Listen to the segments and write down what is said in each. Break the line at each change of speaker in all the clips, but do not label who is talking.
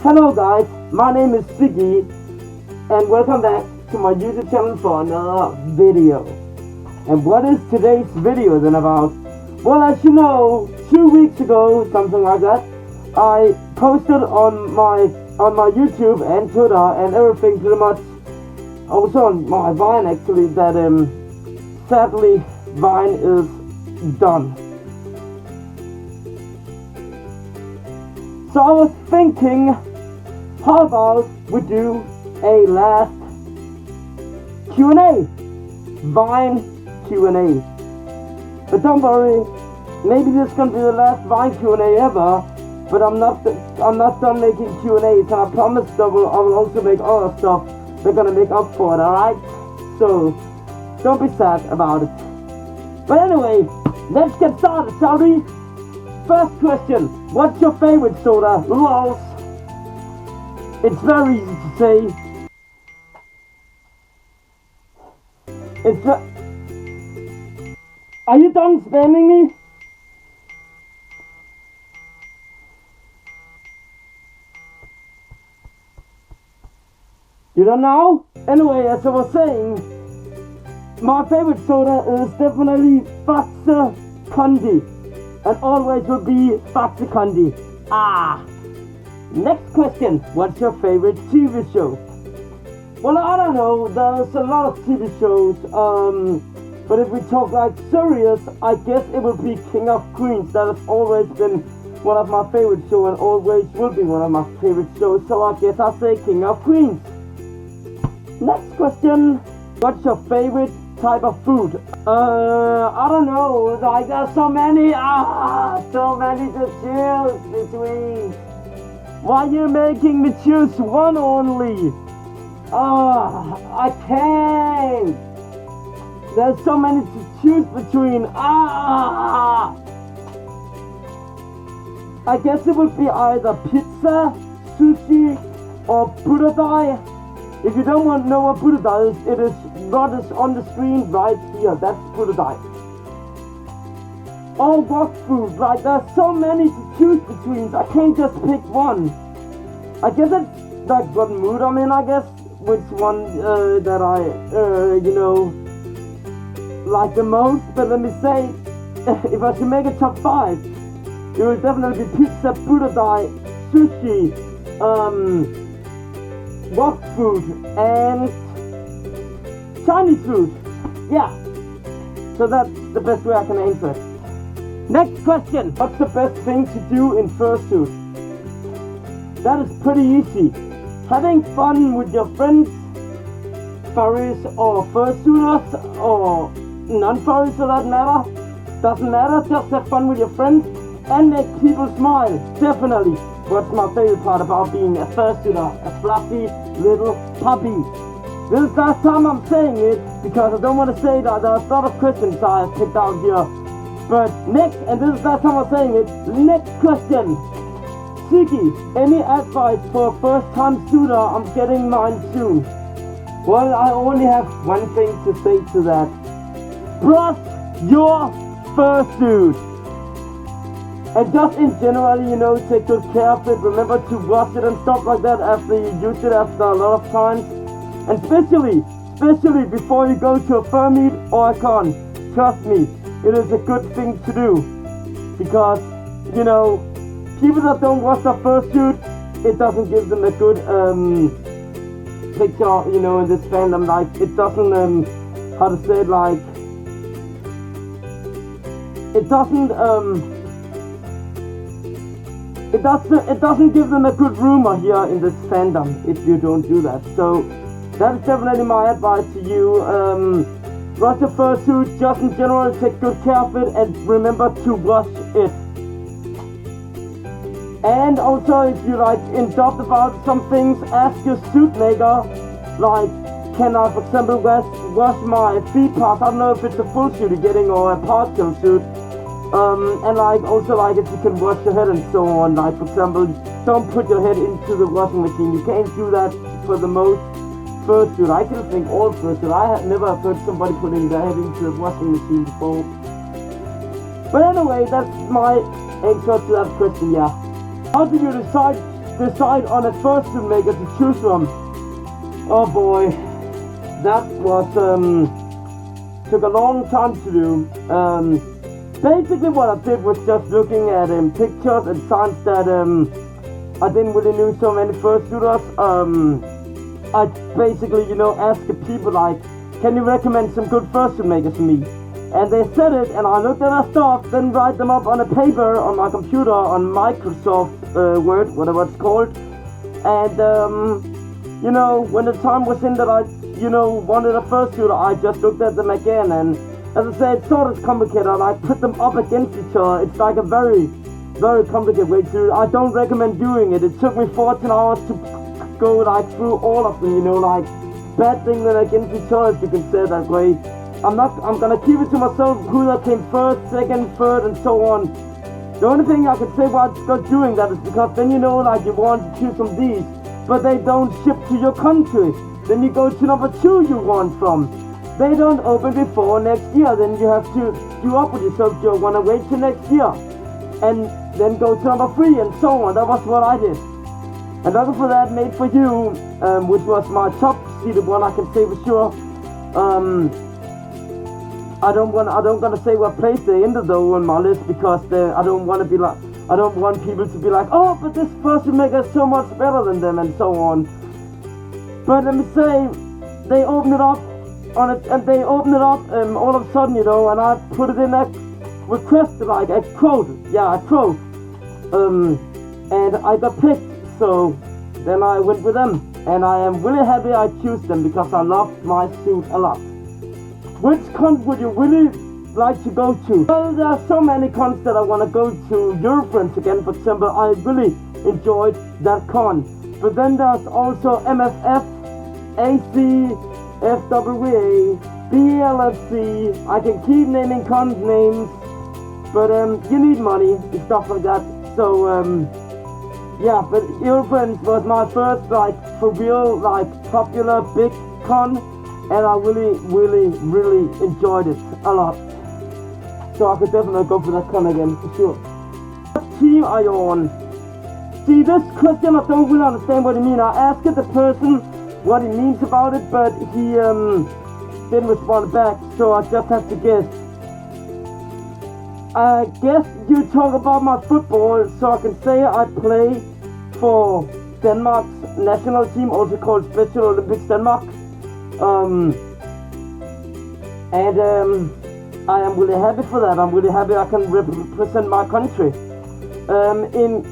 Hello guys, my name is Zicky and welcome back to my YouTube channel for another video. And what is today's video then about? Well, as you know, 2 weeks ago, something like that, I posted on my YouTube and Twitter and everything pretty much, also on my Vine actually, that sadly Vine is done. So I was thinking, how about we do a last Q&A, Vine Q&A. But don't worry, maybe this is gonna be the last Vine Q&A ever. But I'm not done making Q&As, and I promise I will also make other stuff they're gonna make up for it. Alright? So don't be sad about it. But anyway, let's get started, shall we? First question, what's your favorite soda? Lols. It's very easy to say. Are you done spamming me? You don't know? Anyway, as I was saying, my favorite soda is definitely Faxe Kondi. And always will be Faxe Kondi. Next question, what's your favorite TV show? Well, I don't know, there's a lot of TV shows, but if we talk like serious, I guess it will be King of Queens. That has always been one of my favorite shows and always will be one of my favorite shows, so I guess I'll say King of Queens. Next question, what's your favorite type of food? I don't know, like there's so many to choose between. Why are you making me choose one only? I can't. There's so many to choose between. I guess it would be either pizza, sushi, or butterdie. If you don't want to know what butterdie is, it is what is on the screen right here. That's butterdie. All what food, like there's so many to choose between, so I can't just pick one. I guess it's like what mood I'm in, I guess, which one that I, like the most. But let me say, if I should make a top 5, it would definitely be pizza, butterdie, sushi, wok food, and Chinese food. Yeah, so that's the best way I can answer it. Next question, what's the best thing to do in Fursuit? That is pretty easy. Having fun with your friends, furries or fursuiters, or non-furries for that matter. Doesn't matter, just have fun with your friends and make people smile, definitely. What's my favorite part about being a fursuiter? A fluffy little puppy. This is the last time I'm saying it, because I don't want to say that there's a lot of questions I have picked out here. But next, and this is the last time I'm saying it, next question. Zicky, any advice for a first time shooter? I'm getting mine soon. Well, I only have one thing to say to that. Brush your fursuit. And just in general, take good care of it. Remember to wash it and stuff like that after you use it after a lot of times. And especially before you go to a fur meet or a con. Trust me, it is a good thing to do. Because, people that don't wash their fursuit, it doesn't give them a good picture, in this fandom. Like, it doesn't, how to say it, like, it doesn't give them a good rumor here in this fandom if you don't do that. So that is definitely my advice to you. Wash your fursuit, just in general, take good care of it, and remember to wash it. And also, if you in doubt about some things, ask your suit maker, like, can I, for example, wash my feet parts? I don't know if it's a full suit you're getting or a partial suit. And also if you can wash your head and so on. Like, for example, don't put your head into the washing machine. You can't do that for the most fursuit. I can think all fursuit. I have never heard somebody putting their head into the washing machine before. But anyway, that's my answer to that question, yeah. How do you decide decide on a fursuit maker to choose from. Oh boy, that was took a long time to do. Basically what I did was just looking at pictures and signs that I didn't really know so many fursuiters. I basically, asked the people like, can you recommend some good fursuit makers to me? And they said it, and I looked at their stuff, then write them up on a paper on my computer, on Microsoft Word, whatever it's called. And, when the time was in that I, wanted a fursuiter, I just looked at them again. And as I said, it's sort of complicated. I put them up against each other. It's like a very, very complicated way to do it. I don't recommend doing it. It took me 14 hours to go through all of them, battling them against each other, if you can say it that way. I'm gonna keep it to myself who that came first, second, third, and so on. The only thing I can say why I got doing that is because then you want to choose from these, but they don't ship to your country. Then you go to number 2 you want from. They don't open before next year. Then you have to do up with yourself. You wanna wait till next year, and then go to number 3 and so on. That was what I did. And looking for that made for you, which was my top seeded one, I can say for sure. I don't gonna say what place they ended though on my list, because I don't want people to be like, oh, but this person maker is so much better than them and so on. But let me say, they opened it up all of a sudden, and I put it in a request, like a quote, and I got picked. So then I went with them, and I am really happy I chose them because I love my suit a lot. Which con would you really like to go to? Well, there are so many cons that I want to go to. Eurofriends again, for example, I really enjoyed that con. But then there's also MFF, AC, FWA, BLFC. I can keep naming con names, but you need money and stuff like that. So yeah, but Eurofriends was my first for real popular big con. And I really, really, really enjoyed it a lot. So I could definitely go for that con again, for sure. What team are you on? See, this question I don't really understand what he means. I asked the person what he means about it, but he didn't respond back, so I just have to guess. I guess you talk about my football, so I can say I play for Denmark's national team, also called Special Olympics Denmark. I am really happy for that. I'm really happy I can represent my country. In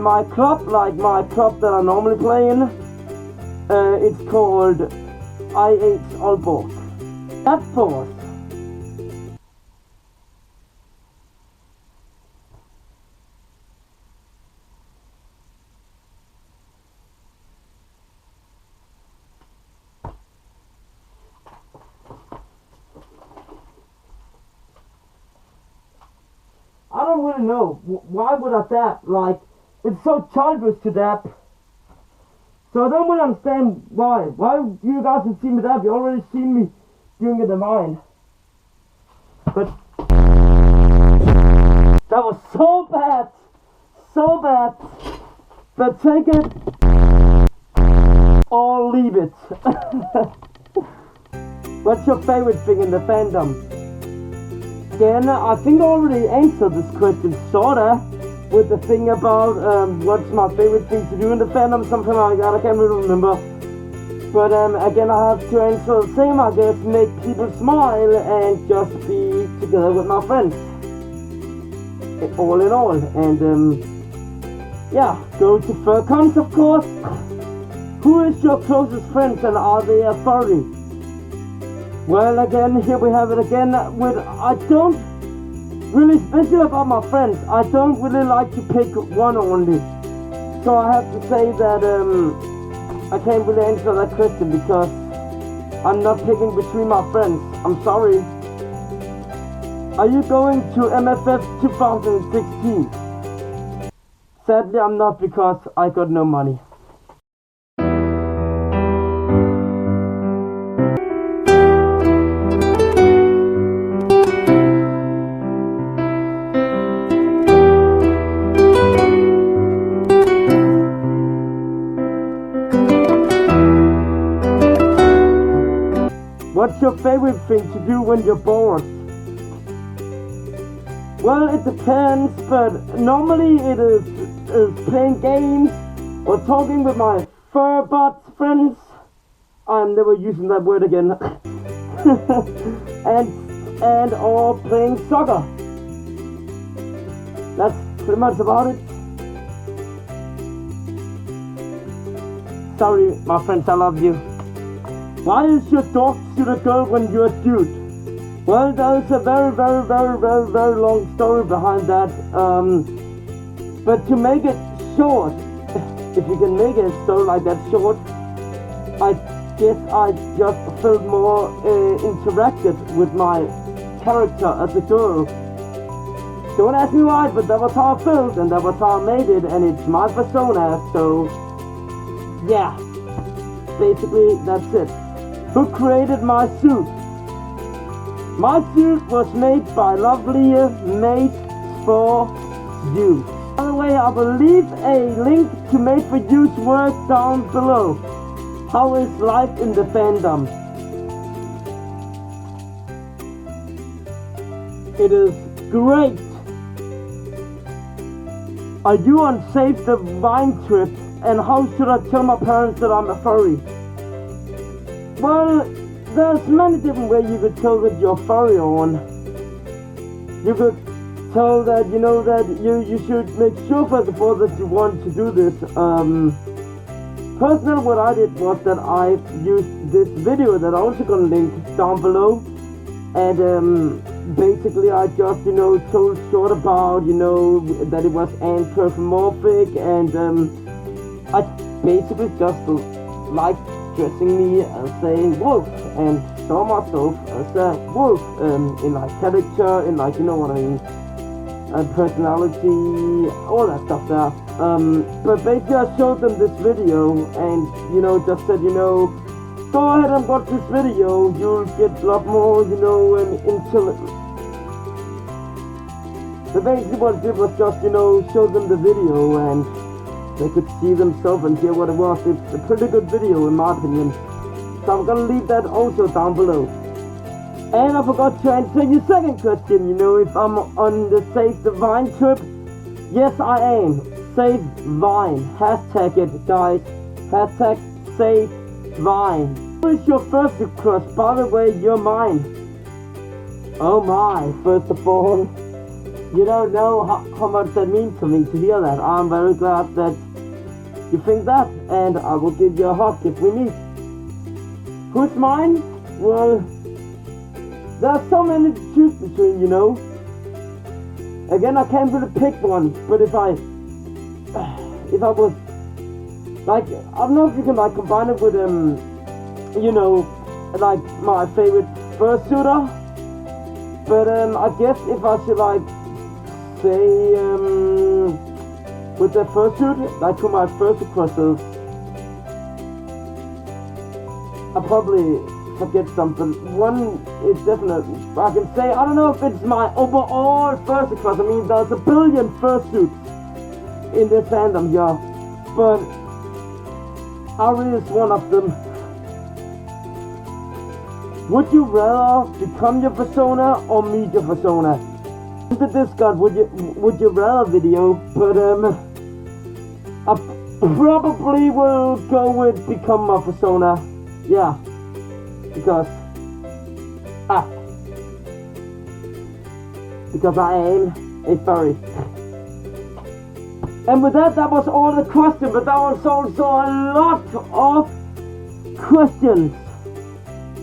my club, my club that I normally play in, it's called IH Aalborg. That force. I don't really know. Why would I dab? It's so childish to dab. So I don't really understand why. Why you guys have seen me dab? You already seen me doing it in mine. But that was so bad. So bad. But take it or leave it. What's your favorite thing in the fandom? Again, I think I already answered this question, sorta, with the thing about what's my favorite thing to do in the fandom, something like that, I can't really remember. But again, I have to answer the same, I guess, make people smile and just be together with my friends. All in all, and yeah, go to furcons, of course. Who is your closest friends and are they a furry? Well, again, here we have it again. I don't really, especially about my friends, I don't really like to pick one only. So I have to say that I can't really answer that question because I'm not picking between my friends. I'm sorry. Are you going to MFF 2016? Sadly, I'm not because I got no money. your favorite thing to do when you're bored? Well, it depends, but normally it is playing games or talking with my furbots friends. I'm never using that word again. and or playing soccer. That's pretty much about it. Sorry, my friends, I love you. Why is your dog shoot a girl when you're a dude? Well, there is a very long story behind that. But to make it short, if you can make a story like that short, I guess I just felt more interacted with my character as a girl. Don't ask me why, but that was how I felt, and that was how I made it, and it's my persona, so yeah, basically that's it. Who created my suit? My suit was made by lovely Made for You. By the way, I will leave a link to Made for You's work down below. How is life in the fandom? It is great. Are you on Save the Vine trip? And how should I tell my parents that I'm a furry? Well, there's many different ways you could tell that you're furry on. You could tell that, you know, that you should make sure first of all that you want to do this. Personally, what I did was that I used this video that I'm also gonna link down below. And basically I just, you know, told short about, you know, that it was anthropomorphic, and I basically just like dressing me as a wolf and show myself as a wolf in like character, in like, you know what I mean, personality, all that stuff there. But basically I showed them this video and, you know, just said, you know, go ahead and watch this video, you'll get a lot more, you know, into it. But basically what I did was just, you know, show them the video and they could see themselves and hear what it was. It's a pretty good video in my opinion. So I'm gonna leave that also down below. And I forgot to answer your second question, you know, if I'm on the Save the Vine trip. Yes, I am. Save Vine. Hashtag it, guys. Hashtag Save Vine. Who is your first crush? By the way, you're mine. Oh my, first of all, you don't know how much that means to me to hear that. I'm very glad that you think that, and I will give you a hug if we meet. Who's mine? Well, there are so many to choose between, you know. Again, I can't really pick one, but if I was, like, I don't know if you can, like, combine it with, you know, like, my favorite fursuiter, but, I guess if I should, like, say, with the fursuit, like, to my first crushes, I probably forget something. One is definitely, I can say, I don't know if it's my overall first crush. I mean, there's a billion fursuits in this fandom, yeah, but Ari is one of them. Would you rather become your persona or meet your persona? The Discord would you rather video, but I probably will go with become my persona. Yeah, because I am a furry. And with that was all the questions, but that was also a lot of questions.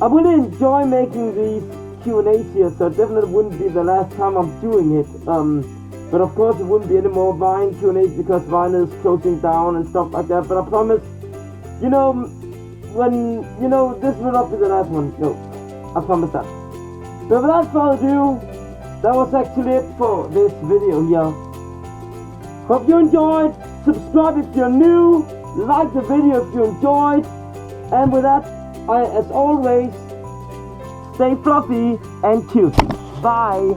I really enjoy making these Q&As here, so it definitely wouldn't be the last time I'm doing it. But of course it wouldn't be any more Vine Q&As because Vine is closing down and stuff like that. But I promise, you know, when, you know, this will not be the last one. No, I promise that. So without further ado, that was actually it for this video here. Hope you enjoyed. Subscribe if you're new. Like the video if you enjoyed. And with that, as always, stay fluffy and cute. Bye.